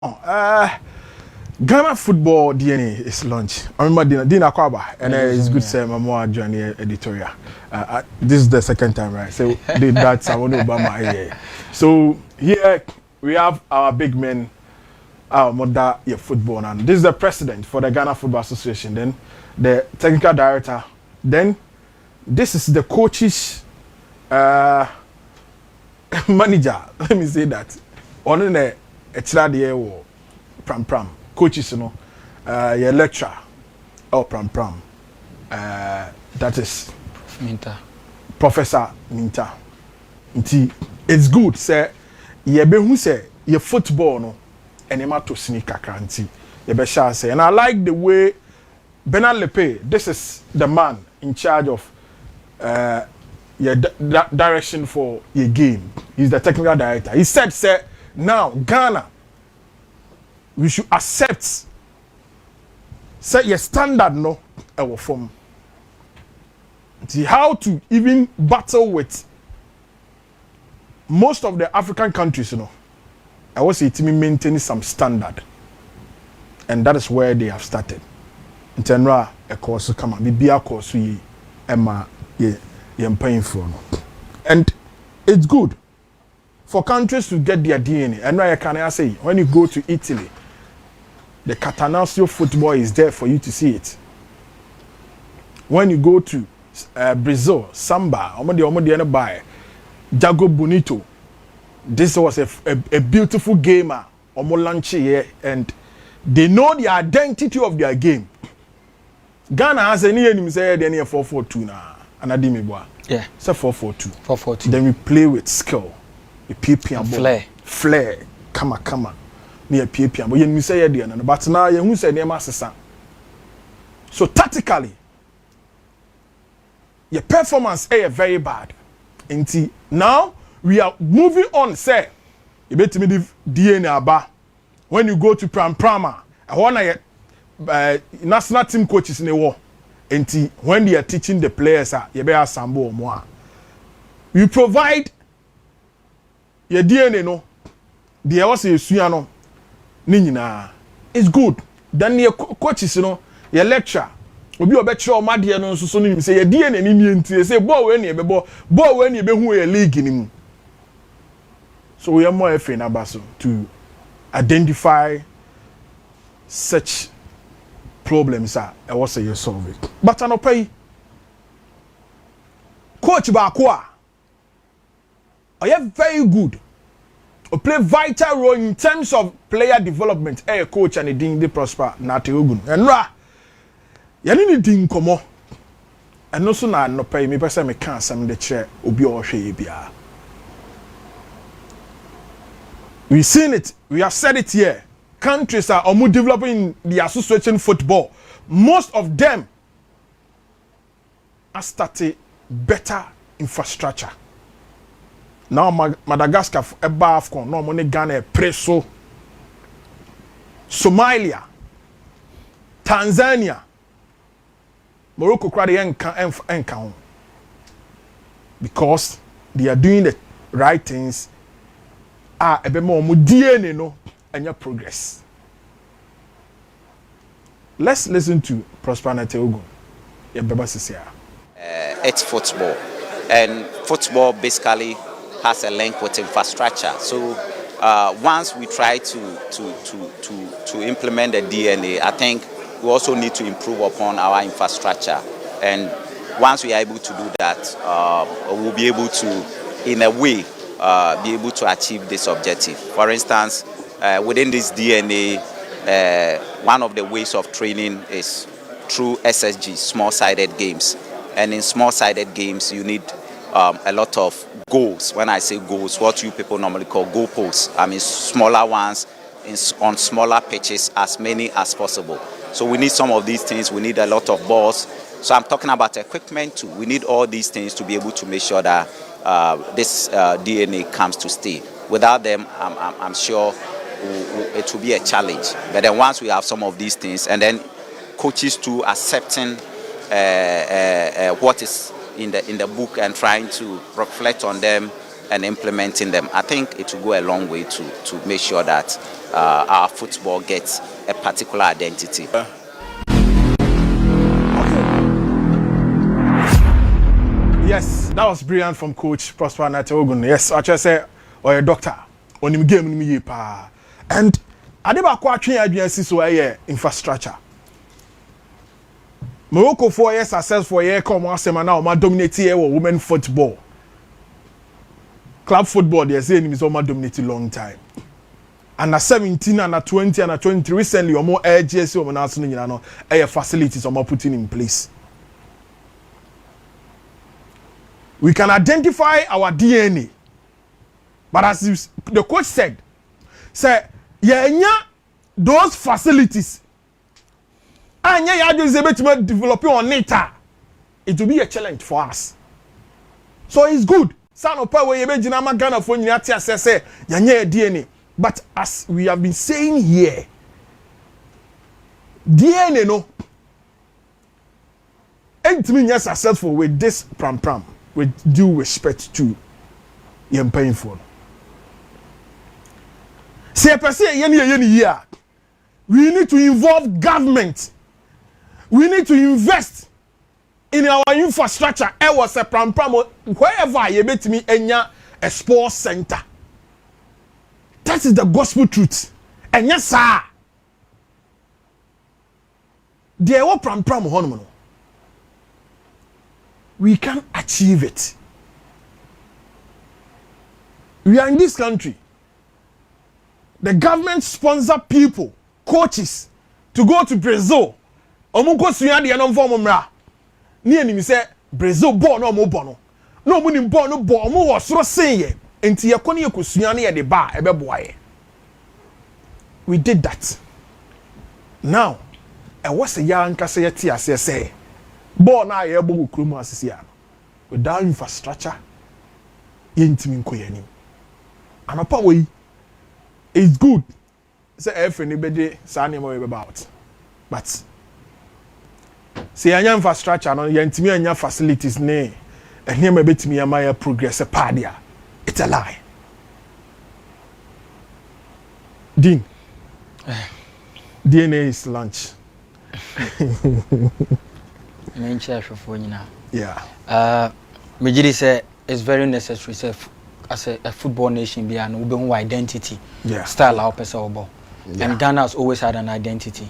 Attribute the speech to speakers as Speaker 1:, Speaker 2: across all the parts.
Speaker 1: Ghana football DNA is launched. I remember Dina Kwaba, and it's good to say my journey editorial. This is the second time, right? So that's I want Obama here. So here we have our big men, our mother football, and this is the president for the Ghana Football Association. Then the technical director. Then this is the coaches manager. Let me say that. On the extra pram. Coaches, your lecturer or pram. That is Professor Minta. It's good, say, ye be who say your football no and ema to sneak kakranti. Ye be shall say, and I like the way Bernard Lepe, this is the man in charge of your direction for your game. He's the technical director. He said, say, now Ghana, we should accept say your standard no our form. See how to even battle with most of the African countries, I was say to me maintaining some standard. And that is where they have started. In general, a course come on, be a course we Emma paying for. And it's good for countries to get their DNA. And I can say when you go to Italy, the Catanaccio football is there for you to see it. When you go to Brazil, Samba, buy Jago Bonito. This was a beautiful game. And they know the identity of their game. Ghana has any enemy say they need 4-4-2 now. And I didn't
Speaker 2: yeah.
Speaker 1: It's a 4-4-2.
Speaker 2: 4-4-2.
Speaker 1: Then we play with skill. We PP and flair. Come on. Near PPM, but you say again, but now you say near Master. So tactically, your performance is very bad. And now we are moving on. Say, you better me the DNA aba. When you go to Prama, I want to national team coaches in the war. And when they are teaching the players, you better sambo or more. You provide your DNA no. The also is it's good. Then your coaches, your lecture. Obi obetro o made no nso so nim say ye die na ni ntie say ball we na be ball we na be hu ye league ni mu. So we are more effort abaso to identify such problems I was say you solve it. But anopai coach ba ko a very good. Play vital role in terms of player development. Coach and the prosper na Teogun. And you need to komo. And also na no pay me person me can some the chair obi o hwe bia. We seen it. We have said it here. Countries are almost developing the association football. Most of them are starting better infrastructure. Now Madagascar eba AFCON no money Ghana preso. Somalia, Tanzania, Morocco crowd enka because they are doing the right things. Ebe more DNA no and progress. Let's listen to Prosper Ogun.
Speaker 3: It's football, and football basically has a link with infrastructure. So once we try to implement the DNA, I think we also need to improve upon our infrastructure. And once we are able to do that, we'll be able to, in a way, be able to achieve this objective. For instance, within this DNA, one of the ways of training is through SSG, small-sided games. And in small-sided games, you need a lot of goals. When I say goals, what you people normally call goal posts. I mean smaller ones on smaller pitches, as many as possible. So we need some of these things. We need a lot of balls. So I'm talking about equipment too. We need all these things to be able to make sure that this DNA comes to stay. Without them, I'm sure it will be a challenge. But then once we have some of these things, and then coaches too accepting what is in the book and trying to reflect on them and implementing them, I think it will go a long way to make sure that our football gets a particular identity.
Speaker 1: Yes, that was brilliant from Coach Prosper Nateogun. Yes, I just say, or a doctor, on him game me pa. And I never quite change so infrastructure. Morocco 4 years success for year come one now, ma dominate here women football. Club football, they say is almost dominated long time. And at 17 and at 20 and at 23 recently, or more AGS or national, you know, air facilities are more putting in place. We can identify our DNA. But as the coach said, yeah, those facilities, and yeah, you able to develop on it. It will be a challenge for us. So it's good. Son of power, you be Ghana Ghana for you say yeah DNA. But as we have been saying here, DNA no, ain't mean successful with this pram. With due respect to young painful. Say per se year. We need to involve government. We need to invest in our infrastructure. It was a pram wherever you met me a sports center. That is the gospel truth. And yes, sir. There were pram honomo. We can achieve it. We are in this country. The government sponsor people, coaches, to go to Brazil. Omunko suya di anom form mra. Ni enimi say Brazil ball no mo ball no. No mo nim ball no ball mo was so say enti yakoni ekosuya na ye de ba ebe boaye. We did that. Now, e was a young kase yeti ase say ball na ye bo krumu asisi ya. Without infrastructure, yentimi nkoyani. Anopa we it's good. Say everybody say anymore about. But say anya infrastructure no yentimi anya facilities ne ehia ma betimi amaya progress padia. It's a lie. Dean. DNA is lunch.
Speaker 2: Yeah. Mejidi say it's very necessary say as a football nation be an ube identity. Yeah. Style our person ball. And Ghana has always had an identity.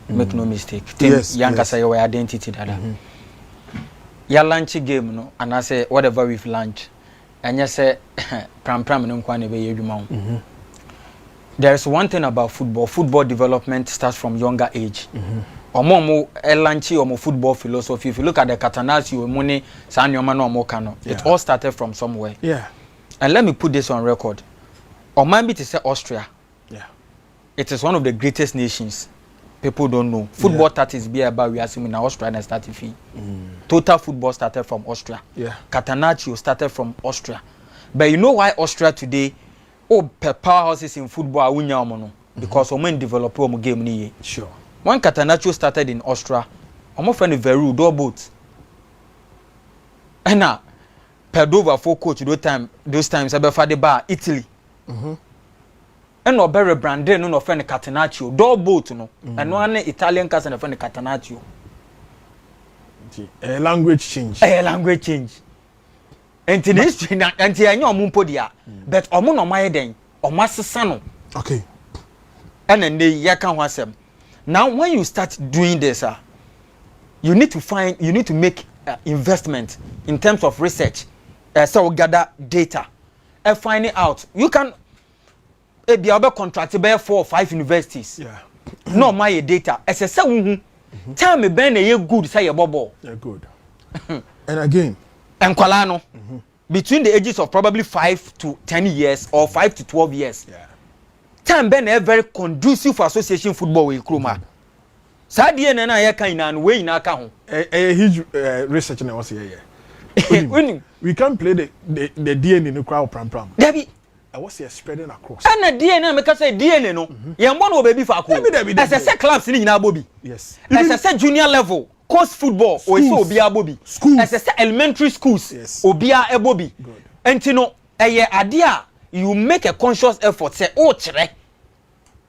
Speaker 2: Make no mistake. Yes, Yanka say your identity dada. Ya lunch game no and I say whatever we've launched. And you say pram no kwane be yedwuma. There's one thing about football. Football development starts from younger age. Omo elanchi omo football philosophy. If you look at the Catanaccio money sanyoma no omo kano. It all started from somewhere. Yeah. And let me put this on record. Omambi to say Austria. Yeah. It is one of the greatest nations. People don't know. Football started be about we are in Austria and started fee. Total football started from Austria. Yeah. Catanaccio started from Austria. But you know why Austria today powerhouses in football are because women develop a game ni. Sure. When Catanaccio started in Austria, I'm friend Veru door boat. And now, Padova for coach those times I for the bar Italy. And no better brand no friend Catanaccio door boat no. And one Italian cousin friend Catanaccio.
Speaker 1: A language change.
Speaker 2: A language change. And this and I know Mumpodia, but Omo no my den, or Master Sano.
Speaker 1: Okay.
Speaker 2: And then they yakan wasem. Now, when you start doing this, you need to make investment in terms of research, so gather data, and finding out. You can be able to contract by 4 or 5 universities. Yeah. No, my data. As I said, tell me, Ben, you good say your bubble.
Speaker 1: Yeah, good. And again,
Speaker 2: and Kwalano, between the ages of probably 5 to 10 years or 5 to 12 years. Yeah. Time Ben a very conducive for association football with Kruma. Sadia na ya kan and way na ka ho.
Speaker 1: A huge research na was here. We can't play the DNA in the crowd pram.
Speaker 2: Debbie,
Speaker 1: I was here spreading across.
Speaker 2: And the DNA make say DNA no. Yambon wo baby fa ko. As I say clubs ni na Bobby.
Speaker 1: Yes.
Speaker 2: As I say junior level, course football or so obi Bobby. As I say elementary schools, obia e Bobby. Enti no idea you make a conscious effort say oh chere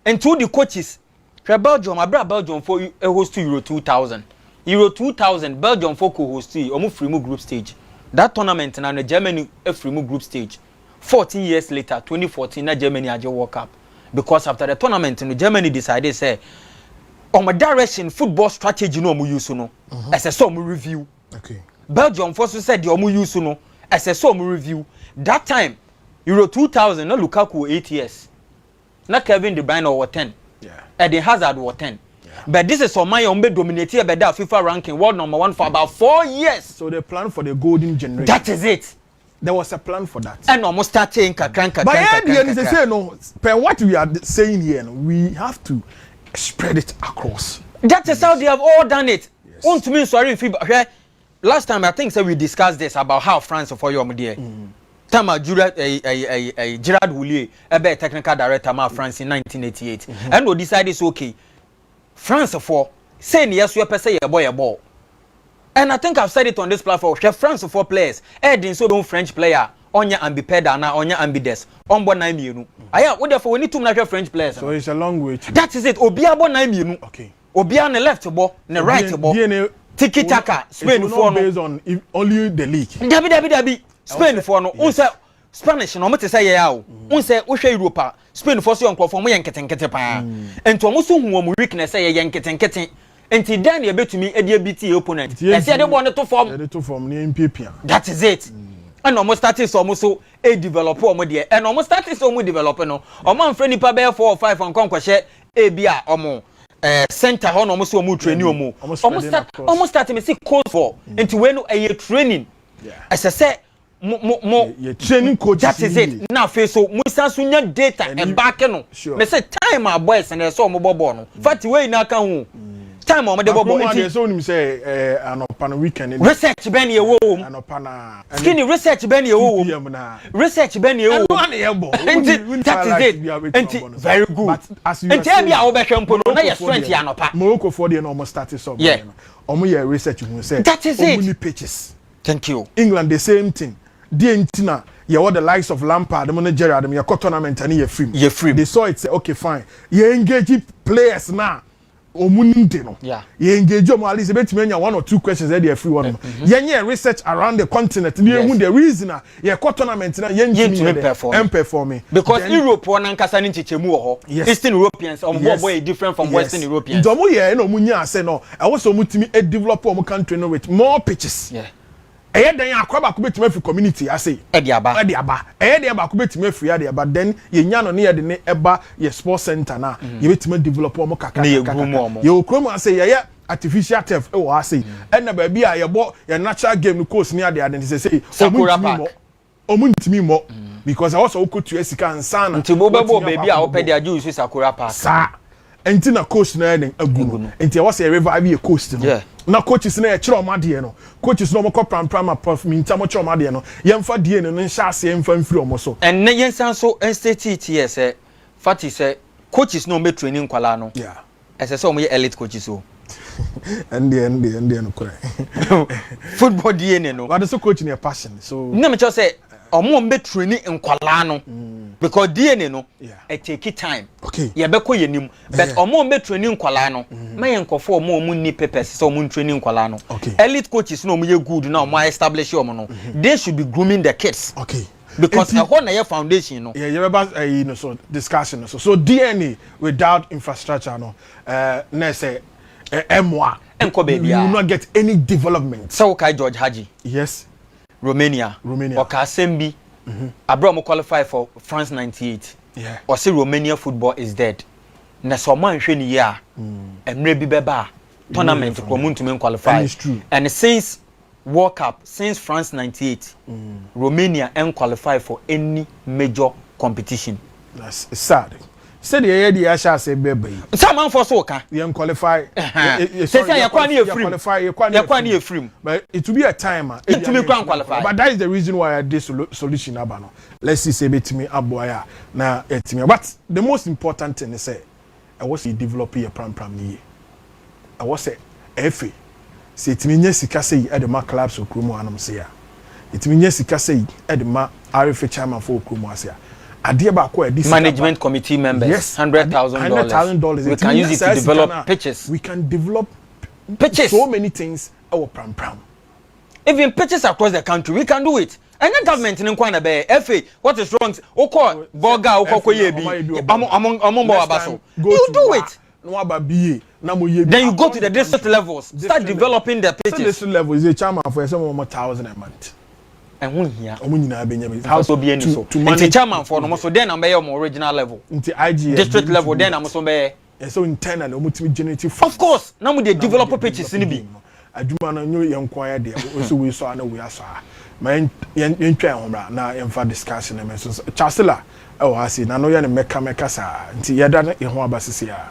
Speaker 2: and to the coaches Belgium abra Belgium for host to Euro 2000 Belgium for co-host omo free group stage that tournament na Germany free group stage 14 years later 2014 na Germany aje World Cup because after the tournament no Germany decided say on my direction football strategy no omo use no as a some review
Speaker 1: okay
Speaker 2: Belgium for said the omo use no as a some review that time Euro 2000 no Lukaku 8 years na Kevin De Bruyne over 10 Eden Hazard over 10 but this is Somalia ombe dominated by that FIFA ranking world number 1 for about 4 years
Speaker 1: so they plan for the golden generation
Speaker 2: that is it
Speaker 1: there was a plan for that
Speaker 2: and almost starting kakranka
Speaker 1: but at the end they say no per what we are saying here no, we have to spread it across
Speaker 2: that is how they have all done it want to mean sorry FIFA last time I think we discussed this about how France for your there Tama Gerard Houllier, a technical director of France in 1988. And we decided it's okay. France for saying yes, we say a boy a ball. And I think I've said it on this platform. France for players, Edin so don't French player, Onya Ambipeda na Onya Ambides, Ombo 9 million. Aya, what therefore we need to natural French players.
Speaker 1: So it's a long way to
Speaker 2: that is it. Obiabo 9 million. Okay. Obia on the left ball, the right ball. Tiki taka, Spain for
Speaker 1: based on only the league.
Speaker 2: Dabi. Spain for no unse Spanish no mate say ya o unse wo hwe Europa Spain for so yon kwofo mo yenketenkete pa ento mo so hu mo weakness say yenketenkete enti dan e betumi e dia BT opponent e say de bo ne to form
Speaker 1: ne mpepia
Speaker 2: that is it and no mo start so mo so e develop o mo de and no mo start so mo develop no o man free nipa be 4 or 5 on konkwehye e bia o mo center ho no mo so mo train o mo almost start me see coach for enti we no e training as I say
Speaker 1: your training coach
Speaker 2: that is it now face so musa sunya data and back no me say time our boys and so mo bobo no fati we na kan hu time o mo de bobo
Speaker 1: e so nim say anopa no weekend
Speaker 2: research ben ye wo
Speaker 1: anopa na
Speaker 2: skinny research ben ye wo research ben ye wo
Speaker 1: no na ye bo
Speaker 2: that is it and very good
Speaker 1: but as you
Speaker 2: and tell me how be hwempo no na your strength ya anopa
Speaker 1: Morocco for the no almost started so omo ye research hu say
Speaker 2: that is it
Speaker 1: omo pitches
Speaker 2: thank you
Speaker 1: England the same thing Dientina, you what the likes of Lampard, the manager, them your tournament and you're free. They saw it, say, okay, fine. You engage players now.
Speaker 2: Yeah.
Speaker 1: You engage them at least bet me 1 or 2 questions there free one. Yeah, research around the continent. You the reason you tournament now you performing.
Speaker 2: Because Europe one ankasa ni chichemu ho. Eastern Europeans boy different from Western Europeans.
Speaker 1: Domo ye no munya say no. I was so mutimi develop our country no with more pitches.
Speaker 2: Yeah.
Speaker 1: Eye dan akwa ba ko betime fi community ase
Speaker 2: e di aba
Speaker 1: eye dan ba ko betime fi ade aba then ye nya no ne ye de ne eba ye sports center na ye betime develop o mo kaka ye okrom ase ye artificial turf e wo ase e na ba bi a ye bo ye natural game no course ni ade ade say omuntimi mo because I also go to esika ansana
Speaker 2: nti bo bebo baby a opedi aju use Sakura Park
Speaker 1: sa enti na coach na den agu enti e was a revive ye coast no na coaches na e kire o made no coaches no mo ko pram prof mi nta mo kire o made no yemfa die no nhyase yemfa mfiri o mo so
Speaker 2: and na yensan so institute say fati say coaches no me training kwala no ese say o mo elite coaches so
Speaker 1: and no correct
Speaker 2: football die ne no
Speaker 1: but so coaching your passion so
Speaker 2: na me say omo mbe training nkwala no because DNA no it take time
Speaker 1: okay
Speaker 2: ye be ko yenim but omo mbe training nkwala no me nkofo omo ni papers so omo training nkwala no elite coaches no omo ye good na omo establish omo no they should be grooming the kids
Speaker 1: okay
Speaker 2: because a whole na your foundation no
Speaker 1: you remember you know so discussion so DNA without infrastructure no na say M1
Speaker 2: enko baby
Speaker 1: you will not get any development
Speaker 2: so kai George Haji
Speaker 1: yes
Speaker 2: Romania. Oka Sembi. Abraham qualify for France 98.
Speaker 1: Yeah.
Speaker 2: Or say Romania football is dead. Na so man hwe ni ya. Emre bi beba tournament ko muntu qualify. And since World Cup, since France 98, Romania ain't qualify for any major competition.
Speaker 1: That's sad. Said the Asha say baby.
Speaker 2: Some man for so ka.
Speaker 1: You qualify.
Speaker 2: Say you qualify you free.
Speaker 1: But it will be a time.
Speaker 2: It will be qualify.
Speaker 1: But that is the reason why I did solution abano. Let's see say betimi aboya na etimi. But the most important thing is say I was develop your pram ni. I was say efe. Say etimi nya sika say e de ma clubs okromo anam say ya. Etimi nya sika say e de ma RFA chairman for Okumasia. Adia ba ko
Speaker 2: management committee members. Yes, $100,000.
Speaker 1: We
Speaker 2: can use it to develop pitches.
Speaker 1: We can develop
Speaker 2: pitches.
Speaker 1: So many things. Our pram.
Speaker 2: Even pitches across the country, we can do it. And the government in Nkwana Bay, FA, what is wrong? Oko Boga, Oko Yebi, among Babaso. You do it. Then you go to the district levels, start developing the pitches.
Speaker 1: District level is a chairman for some more 1,000 a month.
Speaker 2: And one here,
Speaker 1: how to be
Speaker 2: to manage chairman for no so then I'm more original level. District level, then I'm also be.
Speaker 1: So internal,
Speaker 2: of course, now we develop pitches in the
Speaker 1: I do not know young quiet there. Also, we saw and we are saw. My young now in for discussion. Chancellor, oh, I see. Now, no, you're a meka sa. Until you're done in one basis here.